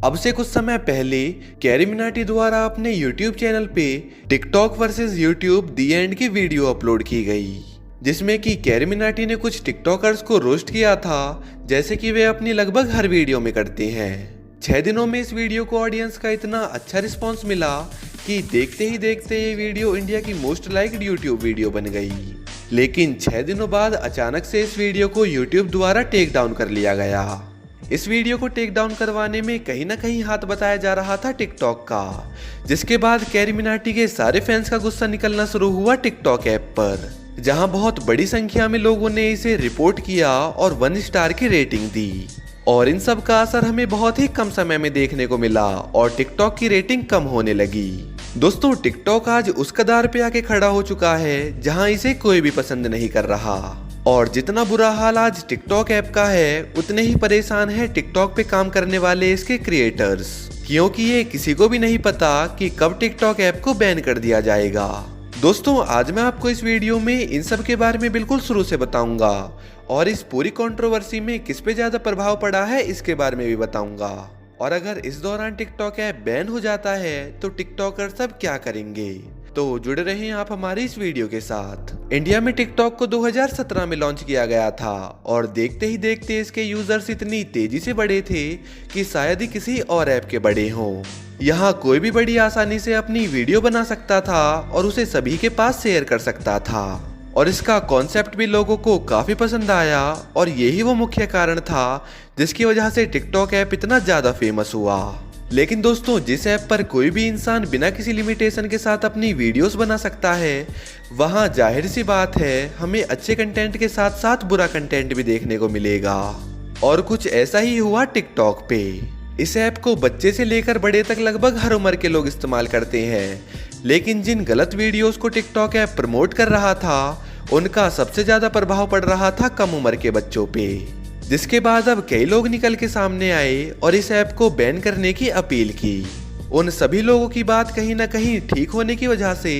अब से कुछ समय पहले कैरी मिनाटी द्वारा अपने YouTube चैनल पे TikTok versus YouTube the and की वीडियो अपलोड की गई, जिसमें कि कैरी मिनाटी ने कुछ टिकटॉकर्स को रोस्ट किया था, जैसे कि वे अपनी लगभग हर वीडियो में करते हैं। 6 दिनों में इस वीडियो को ऑडियंस का इतना अच्छा रिस्पॉन्स मिला कि देखते ही देखते ये वीडियो इंडिया की मोस्ट लाइक्ड यूट्यूब वीडियो बन गई। लेकिन 6 दिनों बाद अचानक से इस वीडियो को यूट्यूब द्वारा टेक डाउन कर लिया गया। इस वीडियो को टेक डाउन करवाने में कहीं ना कहीं हाथ बताया जा रहा था टिकटॉक का, जिसके बाद कैरी मिनाटी के सारे फैंस का गुस्सा निकलना शुरू हुआ टिकटॉक ऐप पर, जहां बहुत बड़ी संख्या में लोगों ने इसे रिपोर्ट किया और 1 स्टार की रेटिंग दी। और इन सब का असर हमें बहुत ही कम समय में देखने को मिला और टिकटॉक की रेटिंग कम होने लगी। दोस्तों, टिकटॉक आज उस कगार पे आके खड़ा हो चुका है जहां इसे कोई भी पसंद नहीं कर रहा। और जितना बुरा हाल आज टिकटॉक ऐप का है, उतने ही परेशान है टिकटॉक पे काम करने वाले इसके क्रिएटर्स, क्योंकि ये किसी को भी नहीं पता कि कब टिकटॉक ऐप को बैन कर दिया जाएगा। दोस्तों, आज मैं आपको इस वीडियो में इन सब के बारे में बिल्कुल शुरू से बताऊंगा और इस पूरी कंट्रोवर्सी में किस पे ज्यादा प्रभाव पड़ा है इसके बारे में भी बताऊंगा। और अगर इस दौरान टिकटॉक ऐप बैन हो जाता है तो टिकटॉकर सब क्या करेंगे, तो जुड़े रहें आप हमारी इस वीडियो के साथ। इंडिया में टिकटॉक को 2017 में लॉन्च किया गया था और देखते ही देखते इसके यूजर्स इतनी तेजी से बढ़े थे कि शायद ही किसी और ऐप के बढ़े हों। यहाँ कोई भी बड़ी आसानी से अपनी वीडियो बना सकता था और उसे सभी के पास शेयर कर सकता था, और इसका कॉन्सेप्ट भी लोगों को काफी पसंद आया और यही वो मुख्य कारण था जिसकी वजह से टिकटॉक ऐप इतना ज्यादा फेमस हुआ। लेकिन दोस्तों, जिस ऐप पर कोई भी इंसान बिना किसी लिमिटेशन के साथ अपनी वीडियोस बना सकता है, वहां जाहिर सी बात है हमें अच्छे कंटेंट के साथ साथ बुरा कंटेंट भी देखने को मिलेगा। और कुछ ऐसा ही हुआ टिकटॉक पे। इस ऐप को बच्चे से लेकर बड़े तक लगभग हर उम्र के लोग इस्तेमाल करते हैं, लेकिन जिन गलत वीडियोस को टिकटॉक ऐप प्रमोट कर रहा था, उनका सबसे ज्यादा प्रभाव पड़ रहा था कम उम्र के बच्चों पे, जिसके बाद अब कई लोग निकल के सामने आए और इस ऐप को बैन करने की अपील की। उन सभी लोगों की बात कहीं ना कहीं ठीक होने की वजह से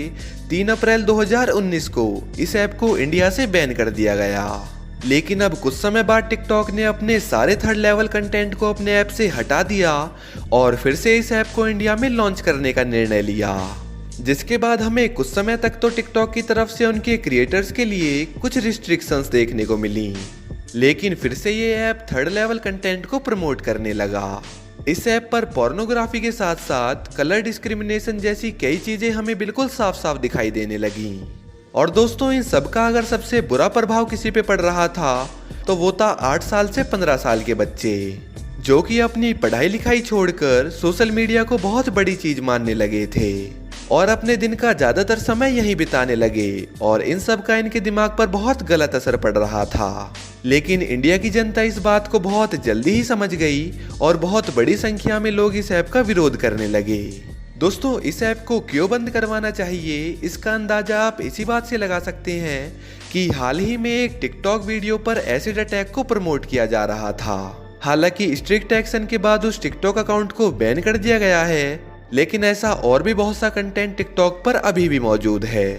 3 अप्रैल 2019 को इस ऐप को इंडिया से बैन कर दिया गया। लेकिन अब कुछ समय बाद टिकटॉक ने अपने सारे 3rd लेवल कंटेंट को अपने ऐप से हटा दिया और फिर से इस ऐप को इंडिया में लॉन्च करने का निर्णय लिया, जिसके बाद हमें कुछ समय तक तो टिकटॉक की तरफ से उनके क्रिएटर्स के लिए कुछ रिस्ट्रिक्शंस देखने को मिली। लेकिन फिर से ये ऐप 3rd लेवल कंटेंट को प्रमोट करने लगा। इस ऐप पर पोर्नोग्राफी के साथ साथ कलर डिस्क्रिमिनेशन जैसी कई चीजें हमें बिल्कुल साफ साफ दिखाई देने लगी। और दोस्तों, इन सब का अगर सबसे बुरा प्रभाव किसी पे पड़ रहा था तो वो था 8 साल से 15 साल के बच्चे, जो कि अपनी पढ़ाई लिखाई छोड़कर सोशल मीडिया को बहुत बड़ी चीज मानने लगे थे और अपने दिन का ज्यादातर समय यहीं बिताने लगे, और इन सब का इनके दिमाग पर बहुत गलत असर पड़ रहा था। लेकिन इंडिया की जनता इस बात को बहुत जल्दी ही समझ गई और बहुत बड़ी संख्या में लोग इस ऐप का विरोध करने लगे। दोस्तों, इस ऐप को क्यों बंद करवाना चाहिए, इसका अंदाजा आप इसी बात से लगा सकते हैं कि हाल ही में एक टिकटॉक वीडियो पर एसिड अटैक को प्रमोट किया जा रहा था। हालांकि स्ट्रिक्ट एक्शन के बाद उस टिकटॉक अकाउंट को बैन कर दिया गया है, लेकिन ऐसा और भी बहुत सा कंटेंट टिकटॉक पर अभी भी मौजूद है।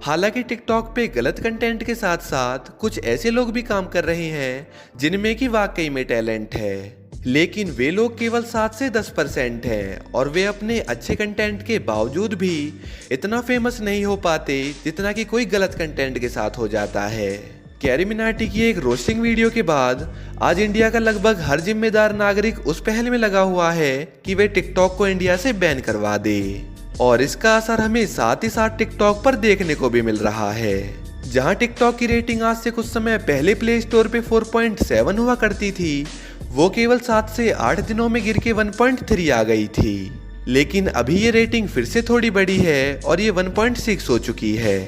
हालांकि टिकटॉक पे गलत कंटेंट के साथ साथ कुछ ऐसे लोग भी काम कर रहे हैं जिनमें कि वाकई में टैलेंट है, लेकिन वे लोग केवल 7 से 10% हैं और वे अपने अच्छे कंटेंट के बावजूद भी इतना फेमस नहीं हो पाते जितना कि कोई गलत कंटेंट के साथ हो जाता है। कैरी मिनाटी की एक रोस्टिंग वीडियो के बाद आज इंडिया का लगभग हर जिम्मेदार नागरिक उस पहल में लगा हुआ है कि वे टिकटॉक को इंडिया से बैन करवा दे, और इसका असर हमें साथ ही साथ टिकटॉक पर देखने को भी मिल रहा है। जहां टिकटॉक की रेटिंग आज से कुछ समय पहले प्ले स्टोर पे 4.7 हुआ करती थी, वो केवल 7 से 8 दिनों में गिर के 1.3 आ गई थी। लेकिन अभी ये रेटिंग फिर से थोड़ी बढ़ी है और ये 1.6 हो चुकी है।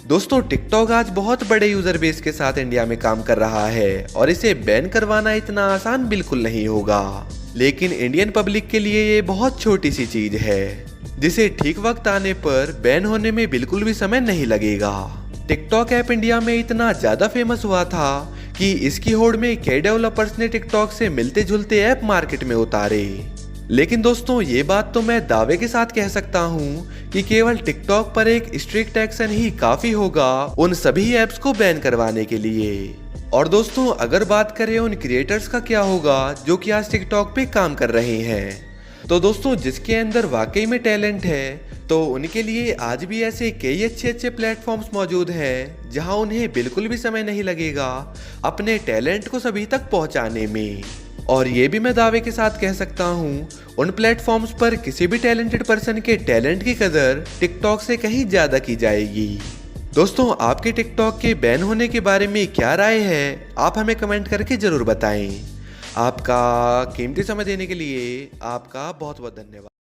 दोस्तों, टिकटॉक आज बहुत बड़े यूजर बेस के साथ इंडिया में काम कर रहा है और इसे बैन करवाना इतना आसान बिल्कुल नहीं होगा, लेकिन इंडियन पब्लिक के लिए ये बहुत छोटी सी चीज है जिसे ठीक वक्त आने पर बैन होने में बिल्कुल भी समय नहीं लगेगा। टिकटॉक ऐप इंडिया में इतना ज्यादा फेमस हुआ था कि इसकी होड़ में कई डेवलपर्स ने टिकटॉक से मिलते जुलते ऐप मार्केट में उतारे। लेकिन दोस्तों, ये बात तो मैं दावे के साथ कह सकता हूँ कि केवल टिकटॉक पर एक स्ट्रिक्ट एक्शन ही काफी होगा उन सभी ऐप्स को बैन करवाने के लिए। और दोस्तों, अगर बात करें उन क्रिएटर्स का क्या होगा जो कि आज टिकटॉक पे काम कर रहे हैं, तो दोस्तों जिसके अंदर वाकई में टैलेंट है तो उनके लिए आज भी ऐसे कई अच्छे प्लेटफॉर्म्स मौजूद हैं जहां उन्हें बिल्कुल भी समय नहीं लगेगा अपने टैलेंट को सभी तक पहुंचाने में। और ये भी मैं दावे के साथ कह सकता हूँ उन प्लेटफॉर्म्स पर किसी भी टैलेंटेड पर्सन के टैलेंट की कदर टिकटॉक से कहीं ज्यादा की जाएगी। दोस्तों आपके टिकटॉक के बैन होने के बारे में क्या राय है आप हमें कमेंट करके जरूर बताएं। आपका कीमती समय देने के लिए आपका बहुत बहुत धन्यवाद।